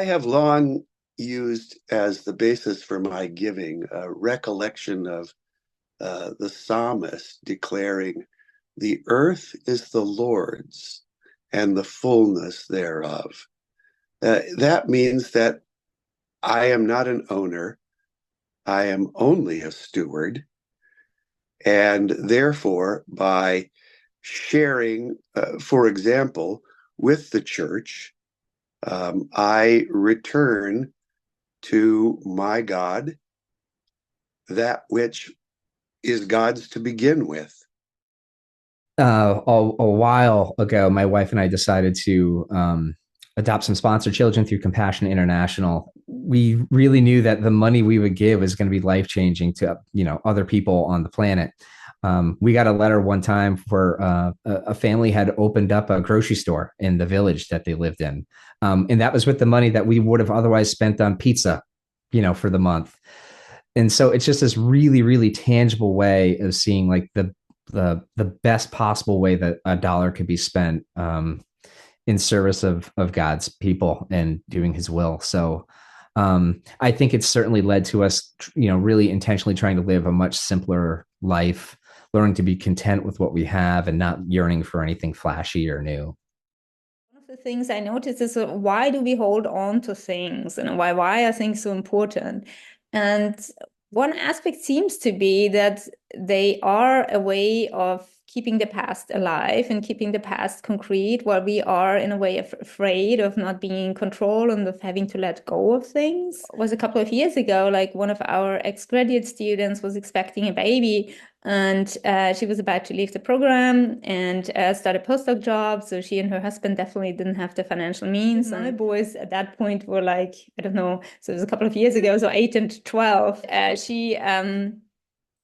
have long used as the basis for my giving a recollection of the psalmist declaring, "The earth is the Lord's and the fullness thereof." That means that I am not an owner, I am only a steward. And therefore, by sharing, for example, with the church, I return to my God that which is God's to begin with. A while ago, my wife and I decided to adopt some sponsored children through Compassion International. We really knew that the money we would give was going to be life changing to other people on the planet. We got a letter one time for a family had opened up a grocery store in the village that they lived in, and that was with the money that we would have otherwise spent on pizza, for the month. And so it's just this really, really tangible way of seeing like the best possible way that a dollar could be spent in service of God's people and doing His will. So I think it's certainly led to us, really intentionally trying to live a much simpler life, learning to be content with what we have and not yearning for anything flashy or new. One of the things I noticed is why do we hold on to things and why are things so important? And one aspect seems to be that they are a way of keeping the past alive and keeping the past concrete, while we are in a way afraid of not being in control and of having to let go of things. It was a couple of years ago, like one of our ex-graduate students was expecting a baby, and she was about to leave the program and start a postdoc job. So she and her husband definitely didn't have the financial means. My boys at that point were like, I don't know, so it was a couple of years ago, so 8 and 12.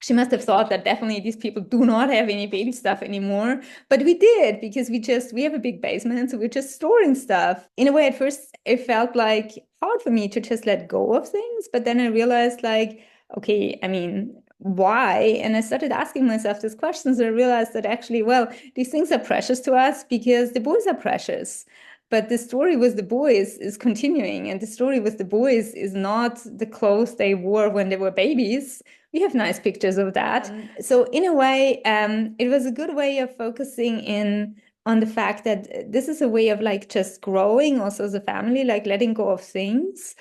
She must have thought that definitely these people do not have any baby stuff anymore. But we did, because we have a big basement, so we're just storing stuff. In a way, at first, it felt like hard for me to just let go of things. But then I realized, like, okay, I mean, why? And I started asking myself these questions, and I realized that actually, well, these things are precious to us because the boys are precious. But the story with the boys is continuing, and the story with the boys is not the clothes they wore when they were babies. We have nice pictures of that. So in a way, it was a good way of focusing in on the fact that this is a way of like just growing also as a family, like letting go of things.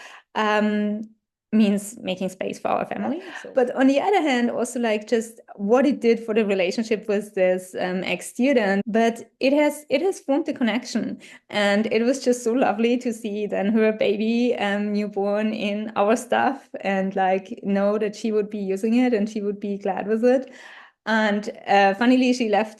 Means making space for our family. But on the other hand, also like just what it did for the relationship with this ex-student, but it has formed a connection. And it was just so lovely to see then her baby newborn in our stuff, and like know that she would be using it and she would be glad with it. And funnily, she left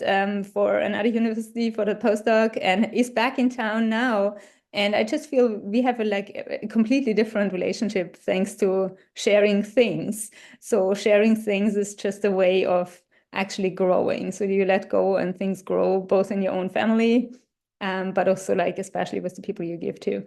for another university for the postdoc and is back in town now. And I just feel we have a completely different relationship thanks to sharing things. So sharing things is just a way of actually growing. So you let go and things grow both in your own family, but also like especially with the people you give to.